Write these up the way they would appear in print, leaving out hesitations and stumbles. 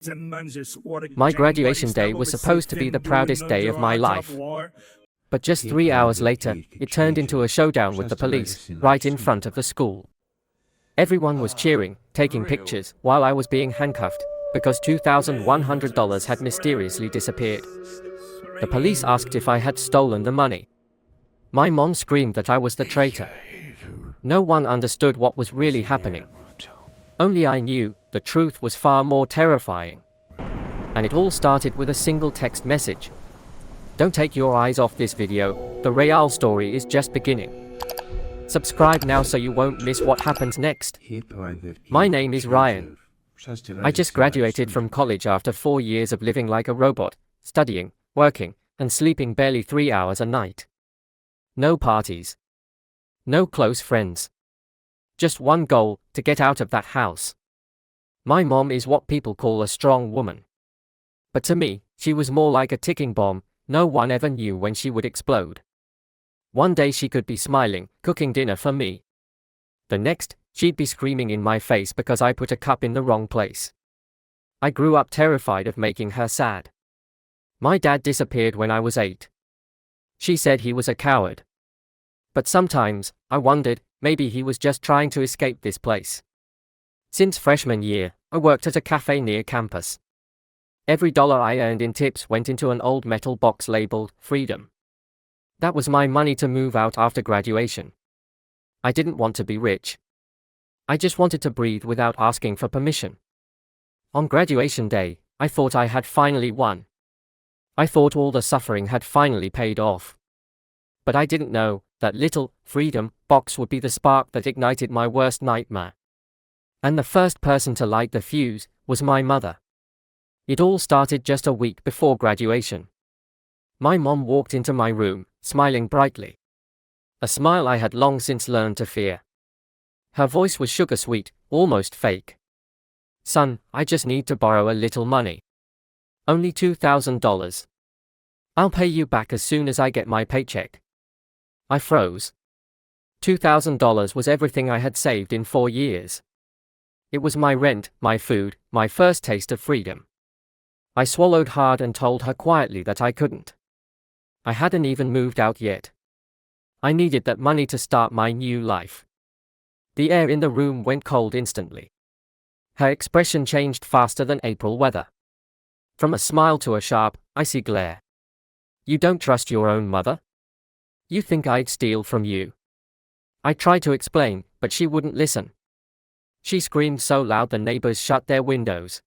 My graduation day was supposed to be the proudest day of my life. But just 3 hours later, it turned into a showdown with the police, right in front of the school. Everyone was cheering, taking pictures, while I was being handcuffed, because $2,100 had mysteriously disappeared. The police asked if I had stolen the money. My mom screamed that I was the traitor. No one understood what was really happening. Only I knew the truth was far more terrifying. And it all started with a single text message. Don't take your eyes off this video, the real story is just beginning. Subscribe now so you won't miss what happens next. My name is Ryan. I just graduated from college after 4 years of living like a robot, studying, working, and sleeping barely 3 hours a night. No parties. No close friends. Just one goal, to get out of that house. My mom is what people call a strong woman. But to me, she was more like a ticking bomb. No one ever knew when she would explode. One day she could be smiling, cooking dinner for me. The next, she'd be screaming in my face because I put a cup in the wrong place. I grew up terrified of making her sad. My dad disappeared when I was 8. She said he was a coward. But sometimes, I wondered, maybe he was just trying to escape this place. Since freshman year, I worked at a cafe near campus. Every dollar I earned in tips went into an old metal box labeled Freedom. That was my money to move out after graduation. I didn't want to be rich. I just wanted to breathe without asking for permission. On graduation day, I thought I had finally won. I thought all the suffering had finally paid off. But I didn't know that little Freedom box would be the spark that ignited my worst nightmare. And the first person to light the fuse was my mother. It all started just a week before graduation. My mom walked into my room, smiling brightly. A smile I had long since learned to fear. Her voice was sugar sweet, almost fake. "Son, I just need to borrow a little money. Only $2,000. I'll pay you back as soon as I get my paycheck." I froze. $2,000 was everything I had saved in 4 years. It was my rent, my food, my first taste of freedom. I swallowed hard and told her quietly that I couldn't. I hadn't even moved out yet. I needed that money to start my new life. The air in the room went cold instantly. Her expression changed faster than April weather. From a smile to a sharp, icy glare. "You don't trust your own mother? You think I'd steal from you?" I tried to explain, but she wouldn't listen. She screamed so loud the neighbors shut their windows.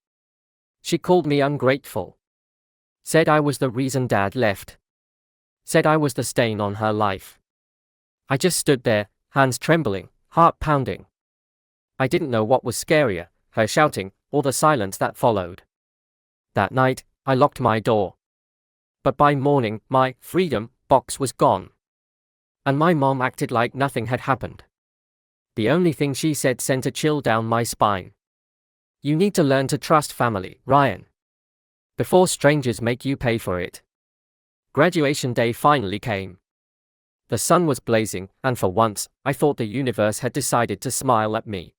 She called me ungrateful. Said I was the reason Dad left. Said I was the stain on her life. I just stood there, hands trembling, heart pounding. I didn't know what was scarier, her shouting, or the silence that followed. That night, I locked my door. But by morning, my Freedom box was gone. And my mom acted like nothing had happened. The only thing she said sent a chill down my spine. "You need to learn to trust family, Ryan. Before strangers make you pay for it." Graduation day finally came. The sun was blazing, and for once, I thought the universe had decided to smile at me.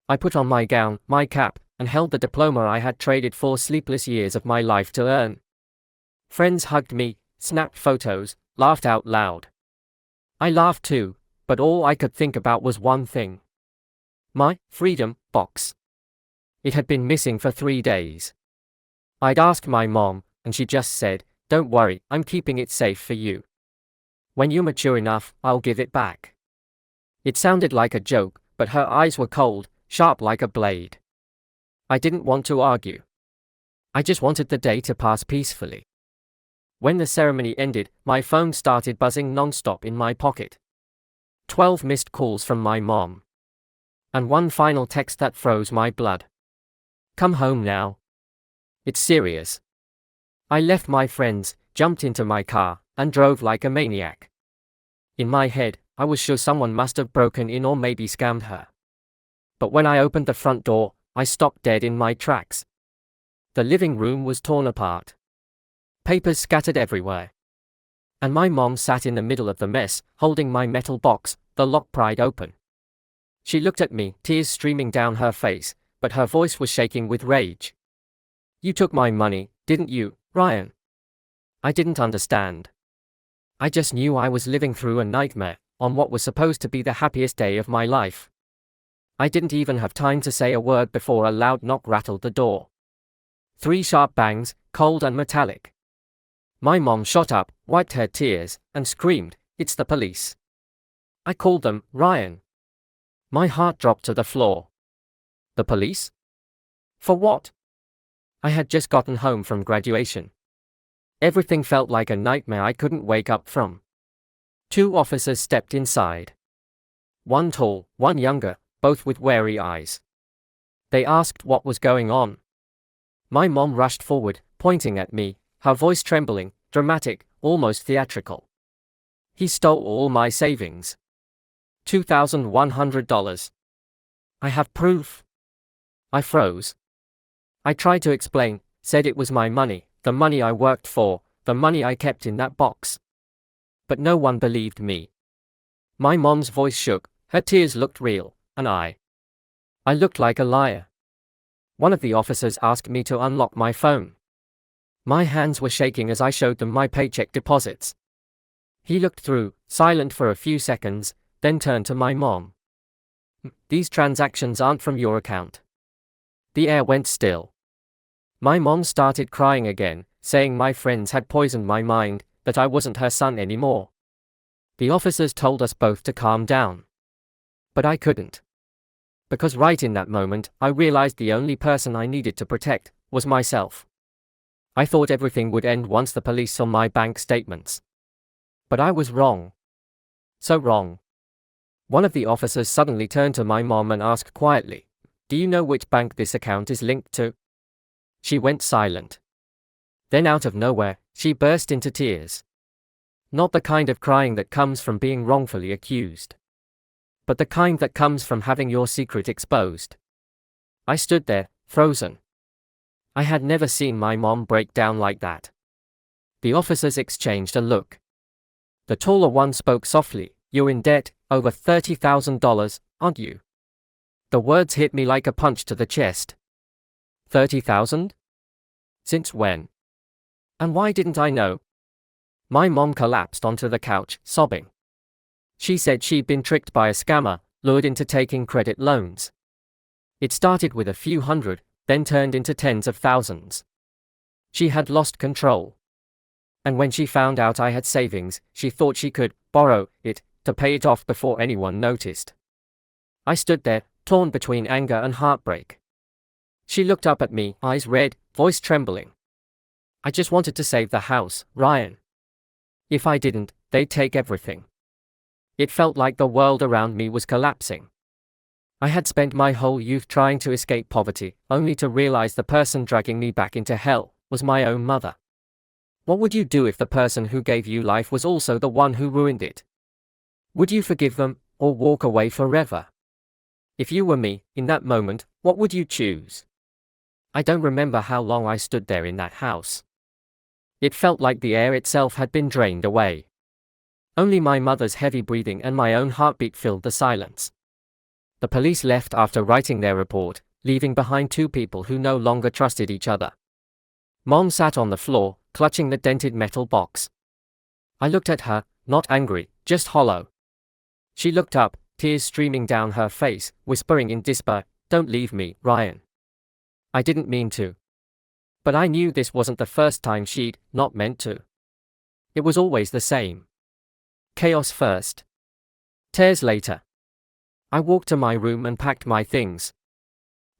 I put on my gown, my cap, and held the diploma I had traded 4 sleepless years of my life to earn. Friends hugged me, snapped photos, laughed out loud. I laughed too, but all I could think about was one thing. My Freedom box. It had been missing for 3 days. I'd asked my mom, and she just said, "Don't worry, I'm keeping it safe for you. When you're mature enough, I'll give it back." It sounded like a joke, but her eyes were cold, sharp like a blade. I didn't want to argue. I just wanted the day to pass peacefully. When the ceremony ended, my phone started buzzing non-stop in my pocket. 12 missed calls from my mom. And one final text that froze my blood. "Come home now. It's serious." I left my friends, jumped into my car, and drove like a maniac. In my head, I was sure someone must have broken in or maybe scammed her. But when I opened the front door, I stopped dead in my tracks. The living room was torn apart. Papers scattered everywhere. And my mom sat in the middle of the mess, holding my metal box, the lock pried open. She looked at me, tears streaming down her face, but her voice was shaking with rage. You took my money, didn't you, Ryan? I didn't understand. I just knew I was living through a nightmare, on what was supposed to be the happiest day of my life. I didn't even have time to say a word before a loud knock rattled the door. 3 sharp bangs, cold and metallic. My mom shot up, wiped her tears, and screamed, "It's the police." I called them, Ryan. My heart dropped to the floor. The police? For what? I had just gotten home from graduation. Everything felt like a nightmare I couldn't wake up from. 2 officers stepped inside. One tall, one younger, both with wary eyes. They asked what was going on. My mom rushed forward, pointing at me, her voice trembling, dramatic, almost theatrical. "He stole all my savings. $2,100. I have proof." I froze. I tried to explain, said it was my money, the money I worked for, the money I kept in that box. But no one believed me. My mom's voice shook, her tears looked real, and I looked like a liar. One of the officers asked me to unlock my phone. My hands were shaking as I showed them my paycheck deposits. He looked through, silent for a few seconds, then turned to my mom. "These transactions aren't from your account." The air went still. My mom started crying again, saying my friends had poisoned my mind, that I wasn't her son anymore. The officers told us both to calm down. But I couldn't. Because right in that moment, I realized the only person I needed to protect was myself. I thought everything would end once the police saw my bank statements. But I was wrong. So wrong. One of the officers suddenly turned to my mom and asked quietly, "Do you know which bank this account is linked to?" She went silent. Then out of nowhere, she burst into tears. Not the kind of crying that comes from being wrongfully accused, but the kind that comes from having your secret exposed. I stood there, frozen. I had never seen my mom break down like that. The officers exchanged a look. The taller one spoke softly, "You're in debt, over $30,000, aren't you?" The words hit me like a punch to the chest. 30,000? Since when? And why didn't I know? My mom collapsed onto the couch, sobbing. She said she'd been tricked by a scammer, lured into taking credit loans. It started with a few hundred, then turned into tens of thousands. She had lost control. And when she found out I had savings, she thought she could borrow it to pay it off before anyone noticed. I stood there, torn between anger and heartbreak. She looked up at me, eyes red, voice trembling. "I just wanted to save the house, Ryan. If I didn't, they'd take everything." It felt like the world around me was collapsing. I had spent my whole youth trying to escape poverty, only to realize the person dragging me back into hell was my own mother. What would you do if the person who gave you life was also the one who ruined it? Would you forgive them, or walk away forever? If you were me, in that moment, what would you choose? I don't remember how long I stood there in that house. It felt like the air itself had been drained away. Only my mother's heavy breathing and my own heartbeat filled the silence. The police left after writing their report, leaving behind 2 people who no longer trusted each other. Mom sat on the floor, clutching the dented metal box. I looked at her, not angry, just hollow. She looked up, tears streaming down her face, whispering in despair, "Don't leave me, Ryan." I didn't mean to. But I knew this wasn't the first time she'd not meant to. It was always the same. Chaos first. Tears later. I walked to my room and packed my things.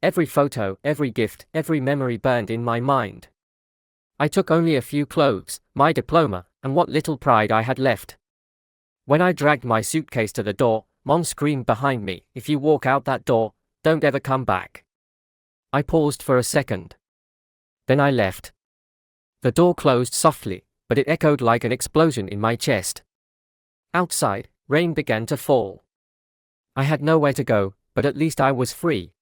Every photo, every gift, every memory burned in my mind. I took only a few clothes, my diploma, and what little pride I had left. When I dragged my suitcase to the door, Mom screamed behind me, "If you walk out that door, don't ever come back." I paused for a second. Then I left. The door closed softly, but it echoed like an explosion in my chest. Outside, rain began to fall. I had nowhere to go, but at least I was free.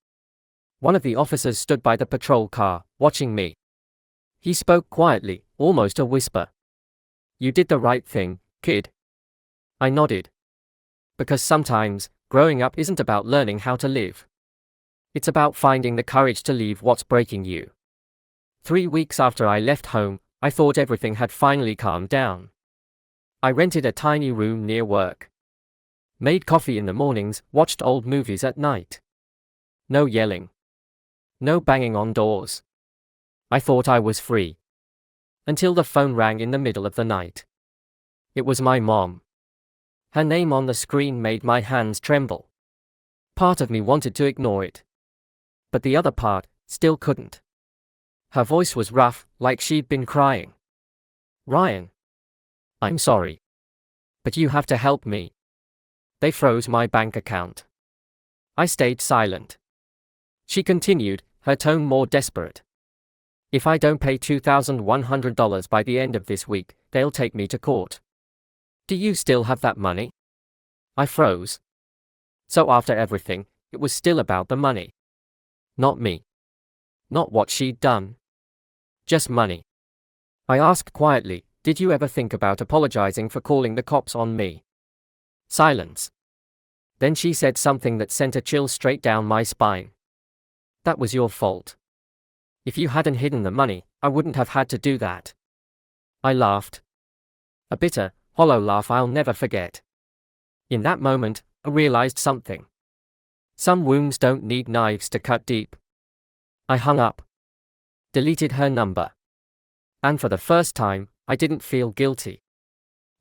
One of the officers stood by the patrol car, watching me. He spoke quietly, almost a whisper. "You did the right thing, kid." I nodded. Because sometimes, growing up isn't about learning how to live. It's about finding the courage to leave what's breaking you. 3 weeks after I left home, I thought everything had finally calmed down. I rented a tiny room near work. Made coffee in the mornings, watched old movies at night. No yelling. No banging on doors. I thought I was free. Until the phone rang in the middle of the night. It was my mom. Her name on the screen made my hands tremble. Part of me wanted to ignore it. But the other part still couldn't. Her voice was rough, like she'd been crying. "Ryan. I'm sorry. But you have to help me. They froze my bank account." I stayed silent. She continued, her tone more desperate. "If I don't pay $2,100 by the end of this week, they'll take me to court. Do you still have that money?" I froze. So after everything, it was still about the money. Not me. Not what she'd done. Just money. I asked quietly, "Did you ever think about apologizing for calling the cops on me?" Silence. Then she said something that sent a chill straight down my spine. "That was your fault. If you hadn't hidden the money, I wouldn't have had to do that." I laughed. A bitter, hollow laugh I'll never forget. In that moment, I realized something. Some wounds don't need knives to cut deep. I hung up. Deleted her number. And for the first time, I didn't feel guilty.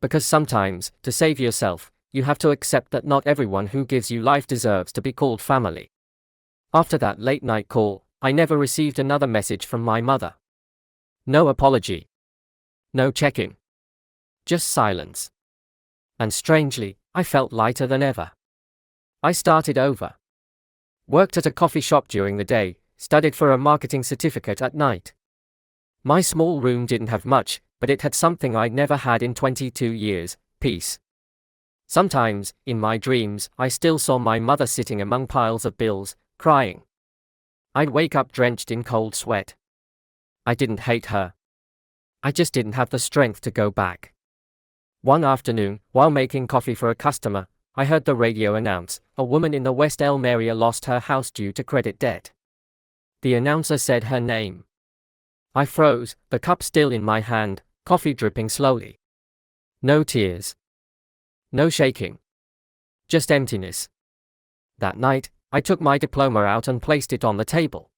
Because sometimes, to save yourself, you have to accept that not everyone who gives you life deserves to be called family. After that late-night call, I never received another message from my mother. No apology. No check-in. Just silence. And strangely, I felt lighter than ever. I started over. Worked at a coffee shop during the day, studied for a marketing certificate at night. My small room didn't have much, but it had something I'd never had in 22 years, peace. Sometimes, in my dreams, I still saw my mother sitting among piles of bills, crying. I'd wake up drenched in cold sweat. I didn't hate her. I just didn't have the strength to go back. One afternoon, while making coffee for a customer, I heard the radio announce, a woman in the West Elm area lost her house due to credit debt. The announcer said her name. I froze, the cup still in my hand, coffee dripping slowly. No tears. No shaking. Just emptiness. That night, I took my diploma out and placed it on the table.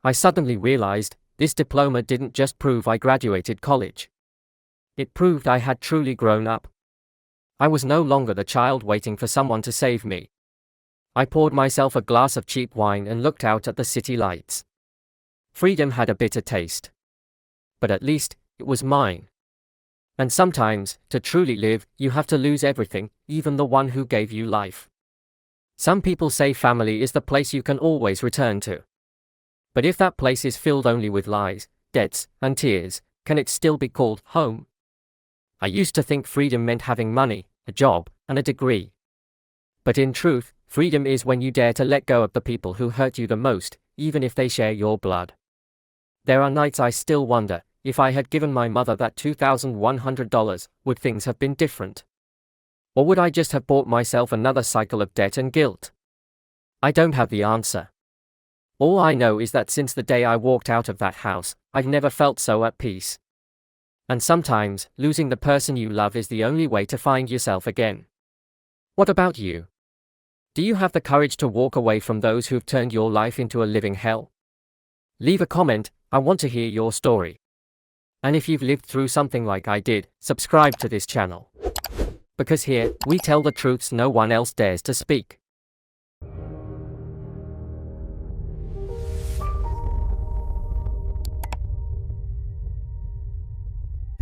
I suddenly realized, this diploma didn't just prove I graduated college. It proved I had truly grown up. I was no longer the child waiting for someone to save me. I poured myself a glass of cheap wine and looked out at the city lights. Freedom had a bitter taste. But at least, it was mine. And sometimes, to truly live, you have to lose everything, even the one who gave you life. Some people say family is the place you can always return to. But if that place is filled only with lies, debts, and tears, can it still be called home? I used to think freedom meant having money, a job, and a degree. But in truth, freedom is when you dare to let go of the people who hurt you the most, even if they share your blood. There are nights I still wonder, if I had given my mother that $2,100, would things have been different? Or would I just have bought myself another cycle of debt and guilt? I don't have the answer. All I know is that since the day I walked out of that house, I've never felt so at peace. And sometimes, losing the person you love is the only way to find yourself again. What about you? Do you have the courage to walk away from those who've turned your life into a living hell? Leave a comment, I want to hear your story. And if you've lived through something like I did, subscribe to this channel. Because here, we tell the truths no one else dares to speak.